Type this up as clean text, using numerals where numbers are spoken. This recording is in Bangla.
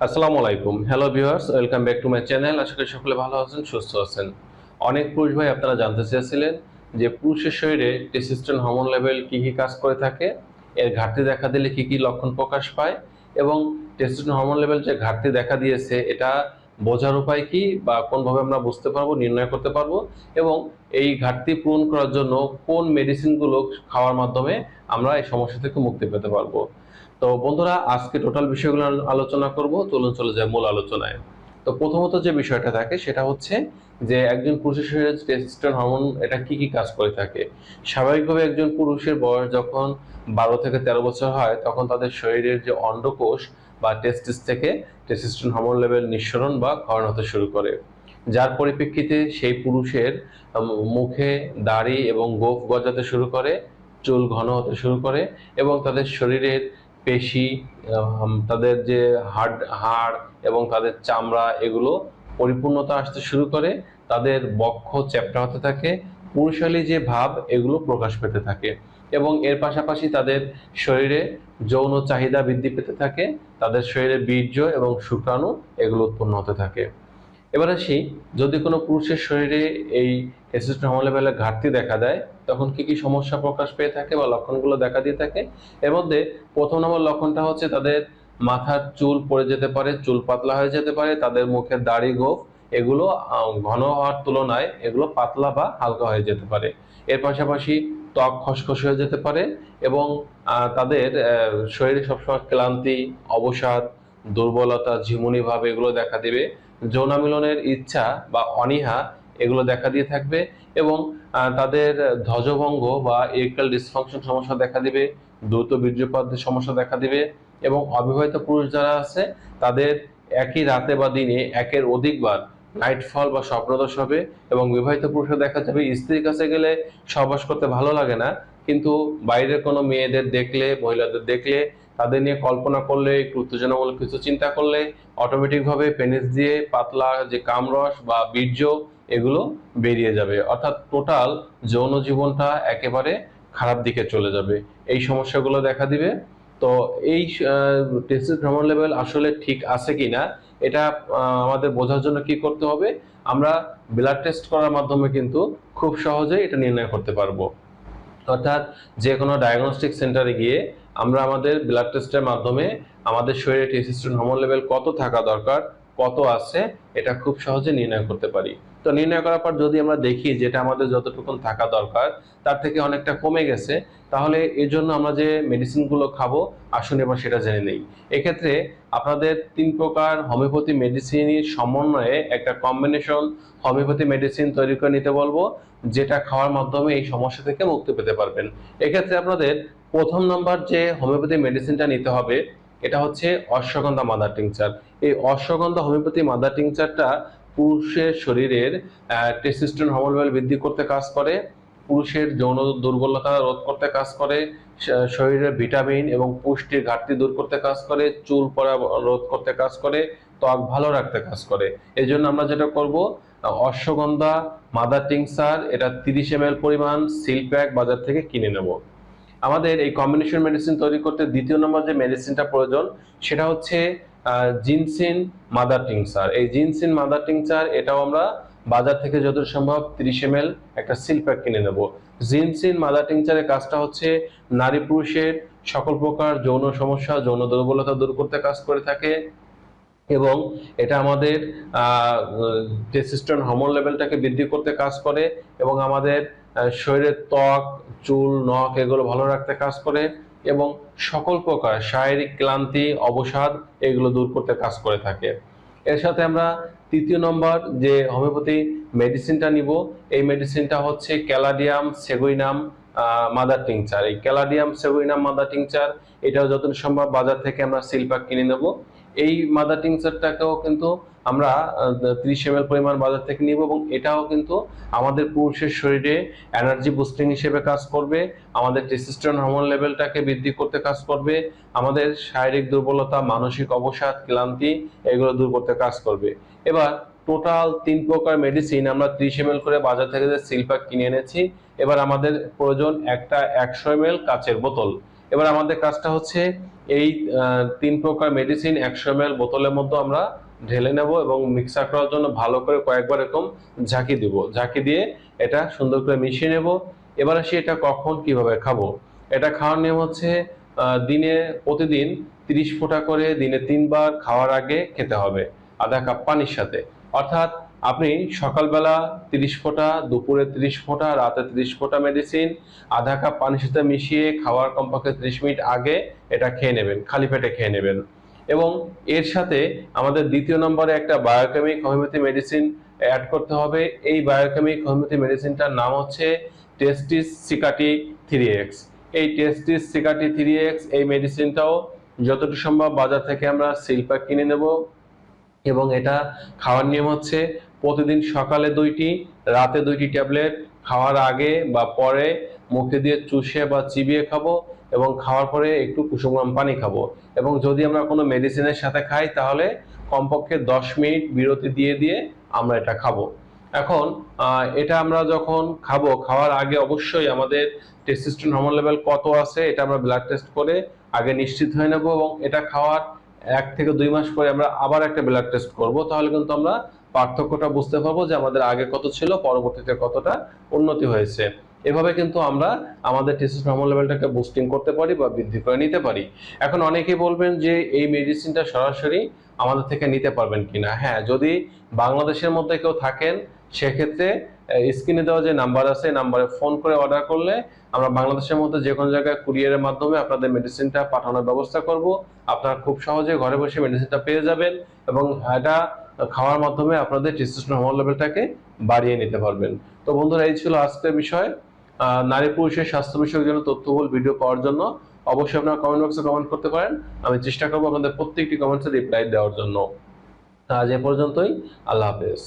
আসসালামু আলাইকুম। Hello viewers, welcome back to my channel. আশা করি সকলে ভালো আছেন, সুস্থ আছেন। অনেক পুরুষ ভাই আপনারা জানতে চেয়েছিলেন যে পুরুষের শরীরে টেস্টোস্টেরন হরমোন লেভেল কি কি কাজ করে থাকে, এর ঘাটতি দেখা দিলে কি কি লক্ষণ প্রকাশ পায় এবং টেস্টোস্টেরন হরমোন লেভেল যে ঘাটতি দেখা দিয়েছে এটা বোঝার উপায় কি বা কোনভাবে আমরা বুঝতে পারবো, নির্ণয় করতে পারবো এবং এই ঘাটতি পূরণ করার জন্য কোন মেডিসিনগুলো খাওয়ার মাধ্যমে আমরা এই সমস্যা থেকে মুক্তি পেতে পারবো। তো বন্ধুরা, আজকে টোটাল বিষয়গুলো আলোচনা করব। চলুন চলে যায় মূল আলোচনায়। তো প্রথমত যে বিষয়টা থাকে সেটা হচ্ছে যে একজন পুরুষের শরীরে টেস্টোস্টেরন হরমোন এটা কি কি কাজ করে থাকে। স্বাভাবিকভাবে একজন পুরুষের বয়স যখন 12 থেকে 13 বছর হয় তখন তাদের শরীরের যে অন্ডকোষ বা টেস্টিস থেকে টেস্টোস্টেরন হরমোন লেভেল নিঃসরণ বা ক্ষরণ হতে শুরু করে, যার পরিপ্রেক্ষিতে সেই পুরুষের মুখে দাড়ি এবং গোঁফ গজাতে শুরু করে, চুল ঘন হতে শুরু করে এবং তাদের শরীরের পেশি, তাদের যে হাড় এবং তাদের চামড়া এগুলো পরিপূর্ণতা আসতে শুরু করে, তাদের বক্ষ চ্যাপ্টা হতে থাকে, পুরুষালী যে ভাব এগুলো প্রকাশ পেতে থাকে এবং এর পাশাপাশি তাদের শরীরে যৌন চাহিদা বৃদ্ধি পেতে থাকে, তাদের শরীরে বীর্য এবং শুক্রাণু এগুলো উৎপন্ন হতে থাকে। এবার আসি, যদি কোনো পুরুষের শরীরে এই টেস্টোস্টেরন হরমোন লেভেলের ঘাটতি দেখা দেয় তখন কি কি সমস্যা প্রকাশ পেয়ে থাকে বা লক্ষণগুলো দেখা দিয়ে থাকে। এর মধ্যে প্রথম নম্বর লক্ষণটা হচ্ছে তাদের মাথার চুল পড়ে যেতে পারে, চুল পাতলা হয়ে যেতে পারে, তাদের মুখের দাড়ি গোঁফ এগুলো ঘন হওয়ার তুলনায় এগুলো পাতলা বা হালকা হয়ে যেতে পারে। এর পাশাপাশি ত্বক খসখসে হয়ে যেতে পারে এবং তাদের শরীরে সবসময় ক্লান্তি, অবসাদ, দুর্বলতা, ঝিমুনি ভাব এগুলো দেখা দিবে। যৌনামিলনের ইচ্ছা বা অনীহা এগুলো দেখা দিয়ে থাকবে এবং তাদের ধ্বজভঙ্গ বা ইরেকটাইল ডিসফাংশন সমস্যা দেখা দিবে, দ্রুত বীর্যপাতের সমস্যা দেখা দিবে এবং অবিবাহিত পুরুষ যারা আছে তাদের একই রাতে বা দিনে একের অধিকবার নাইটফল বা স্বপ্নদোষ হবে এবং বিবাহিত পুরুষরা দেখা যাবে স্ত্রীর কাছে গেলে সহবাস করতে ভালো লাগে না, কিন্তু বাইরের কোনো মেয়েদের দেখলে, মহিলাদের দেখলে, তাদের নিয়ে কল্পনা করলে, একটু উত্তেজনামূলক কিছু চিন্তা করলে অটোমেটিকভাবে পেনিস দিয়ে পাতলা যে কামরস বা বীর্য এগুলো বেরিয়ে যাবে, অর্থাৎ টোটাল যৌন জীবনটা একেবারে খারাপ দিকে চলে যাবে। এই সমস্যাগুলো দেখা দিবে। তো এই টেস্টোস্টেরন হরমোন লেভেল আসলে ঠিক আছে কিনা এটা আমাদের বোঝার জন্য কি করতে হবে, আমরা ব্লাড টেস্ট করার মাধ্যমে কিন্তু খুব সহজেই এটা নির্ণয় করতে পারবো। অর্থাৎ যে কোনো ডায়াগনস্টিক সেন্টারে গিয়ে আমরা আমাদের ব্লাড টেস্টের মাধ্যমে আমাদের শরীরে টেস্টোস্টেরন হরমোন লেভেল কত থাকা দরকার, কত আছে, এটা খুব সহজে নির্ণয় করতে পারি। তো নির্ণয় করার পর যদি আমরা দেখি যেটা আমাদের যতটুকু থাকা দরকার তার থেকে অনেকটা কমে গেছে, তাহলে এর জন্য আমরা যে মেডিসিনগুলো খাবো আসুন এবার সেটা জেনে নেই। এক্ষেত্রে আপনাদের 3 প্রকার হোমিওপ্যাথি মেডিসিনের সমন্বয়ে একটা কম্বিনেশন হোমিওপ্যাথি মেডিসিন তৈরি করে নিতে বলবো, যেটা খাওয়ার মাধ্যমে এই সমস্যা থেকে মুক্তি পেতে পারবেন। এক্ষেত্রে আপনাদের প্রথম নাম্বার যে হোমিওপ্যাথি মেডিসিনটা নিতে হবে এটা হচ্ছে অশ্বগন্ধা মাদার টিংচার। এই অশ্বগন্ধা হোমিওপ্যাথি মাদার টিংচারটা পুরুষের শরীরের টেস্টোস্টেরন হরমোন লেভেল বৃদ্ধি করতে কাজ করে, পুরুষের যৌন দুর্বলতা রোধ করতে কাজ করে, শরীরের ভিটামিন এবং পুষ্টির ঘাটতি দূর করতে কাজ করে, চুল পড়া রোধ করতে কাজ করে, ত্বক ভালো রাখতে কাজ করে। এই জন্য আমরা যেটা করব, অশ্বগন্ধা মাদার টিংচার এটা 30 ml পরিমাণ সিল প্যাক বাজার থেকে কিনে নেব। আমাদের এই কম্বিনেশন মেডিসিন তৈরি করতে দ্বিতীয় নম্বর যে মেডিসিনটা প্রয়োজন সেটা হচ্ছে জিনসিন মাদার টিংচার। এই জিনসিন মাদার টিংচার এটাও আমরা বাজার থেকে যত সম্ভব 30 ml একটা সিল প্যাক কিনে নেব। জিনসিন মাদার টিংচারের কাজটা হচ্ছে নারী পুরুষের সকল প্রকার যৌন সমস্যা, যৌন দুর্বলতা দূর করতে কাজ করে থাকে এবং এটা আমাদের টেস্টোস্টেরন হরমোন লেভেলটাকে বৃদ্ধি করতে কাজ করে এবং আমাদের শরীরের ত্বক, চুল, নখ এগুলো ভালো রাখতে কাজ করে এবং সকল প্রকার শারীরিক ক্লান্তি, অবসাদ এগুলো দূর করতে কাজ করে থাকে। এর সাথে আমরা তৃতীয় নম্বর যে হোমিওপ্যাথি মেডিসিনটা নিব, এই মেডিসিনটা হচ্ছে ক্যালাডিয়াম সেগুইনাম মাদার টিংচার। এই ক্যালাডিয়াম সেগুইনাম মাদার টিংচার এটাও যত সম্ভব বাজার থেকে আমরা সিল প্যাক কিনে নেব। এই মাদার টিংচারটাকেও কিন্তু আমরা 30 ml পরিমাণ বাজার থেকে নিব এবং এটাও কিন্তু আমাদের পুরুষের শরীরে এনার্জি বুস্টিং হিসেবে কাজ করবে, আমাদের টেস্টোস্টেরন হরমোন লেভেলটাকে বৃদ্ধি করতে কাজ করবে, আমাদের শারীরিক দুর্বলতা, মানসিক অবসাদ, ক্লান্তি এগুলো দূর করতে কাজ করবে। এবার টোটাল 3 প্রকার মেডিসিন আমরা 30 ml করে বাজার থেকে যে সিল প্যাক কিনে এনেছি, এবার আমাদের প্রয়োজন একটা 100 ml কাচের বোতল। এবার আমাদের কাজটা হচ্ছে এই 3 প্রকার মেডিসিন 100 ml বোতলের মধ্যে আমরা ঢেলে নেব এবং মিক্সার করার জন্য ভালো করে কয়েকবার এরকম ঝাঁকি দিব। ঝাঁকি দিয়ে এটা সুন্দর করে মিশিয়ে নেব। এবার আসি এটা কখন কিভাবে খাবো। এটা খাওয়ার নিয়ম হচ্ছে প্রতিদিন 30 ফোঁটা করে দিনে 3 বার খাওয়ার আগে খেতে হবে আধা কাপ পানির সাথে। অর্থাৎ আপনি সকালবেলা 30 ফোঁটা, দুপুরে 30 ফোঁটা, রাতে 30 ফোঁটা মেডিসিন আধা কাপ পানির সাথে মিশিয়ে খাওয়ার কমপক্ষে 30 মিনিট আগে এটা খেয়ে নেবেন, খালি পেটে খেয়ে নেবেন। এবং এর সাথে আমাদের দ্বিতীয় নম্বরে একটা বায়োকেমিক হোমিওপ্যাথি মেডিসিন অ্যাড করতে হবে। এই বায়োকেমিক হোমিওপ্যাথি মেডিসিনটার নাম হচ্ছে টেস্টিস সিকাটি 3x। এই টেস্টিস সিকাটি 3x এই মেডিসিনটাও যতটুকু সম্ভব বাজার থেকে আমরা সিল প্যাক কিনে নেব এবং এটা খাওয়ার নিয়ম হচ্ছে প্রতিদিন সকালে 2টি, রাতে 2টি ট্যাবলেট খাওয়ার আগে বা পরে মুখে দিয়ে চুষে বা চিবিয়ে খাবো এবং খাওয়ার পরে একটু কুসুম গরম পানি খাবো। এবং যদি আমরা কোনো মেডিসিনের সাথে খাই তাহলে কমপক্ষে 10 মিনিট বিরতি দিয়ে দিয়ে আমরা এটা খাবো। এখন এটা আমরা যখন খাবো, খাওয়ার আগে অবশ্যই আমাদের টেস্টোস্টেরন হরমোন লেভেল কত আছে এটা আমরা ব্লাড টেস্ট করে আগে নিশ্চিত হয়ে নেব এবং এটা খাওয়ার 1 থেকে 2 মাস পরে আমরা আবার একটা ব্লাড টেস্ট করব। তাহলে কিন্তু আমরা পার্থক্যটা বুঝতে পারবো যে আমাদের আগে কত ছিল, পরবর্তীতে কতটা উন্নতি হয়েছে। এভাবে কিন্তু আমরা আমাদের টেস্টোস্টেরন হরমোন লেভেলটাকে বুস্টিং করতে পারি বা বৃদ্ধি করে নিতে পারি। এখন অনেকেই বলবেন যে এই মেডিসিনটা সরাসরি আমাদের থেকে নিতে পারবেন কিনা। হ্যাঁ, যদি বাংলাদেশের মধ্যে কেউ থাকেন সেক্ষেত্রে স্ক্রিনে দেওয়া যে নাম্বার আছে এই নাম্বারে ফোন করে অর্ডার করলে আমরা বাংলাদেশের মধ্যে যে কোনো জায়গায় কুরিয়ারের মাধ্যমে আপনাদের মেডিসিনটা পাঠানোর ব্যবস্থা করব। আপনারা খুব সহজে ঘরে বসে মেডিসিনটা পেয়ে যাবেন এবং এটা খাওয়ার মাধ্যমে আপনাদের টেস্টোস্টেরন হরমোন লেভেলটাকে বাড়িয়ে নিতে পারবেন। তো বন্ধুরা, এই ছিল আজকের বিষয়। নারী পুরুষের স্বাস্থ্য বিষয়ক জন্য তথ্যবহুল ভিডিও পাওয়ার জন্য অবশ্যই আপনারা কমেন্ট বক্সে কমেন্ট করতে পারেন। আমি চেষ্টা করবো আপনাদের প্রত্যেকটি কমেন্টসে রিপ্লাই দেওয়ার জন্য। আজ এ পর্যন্তই। আল্লাহ হাফেজ।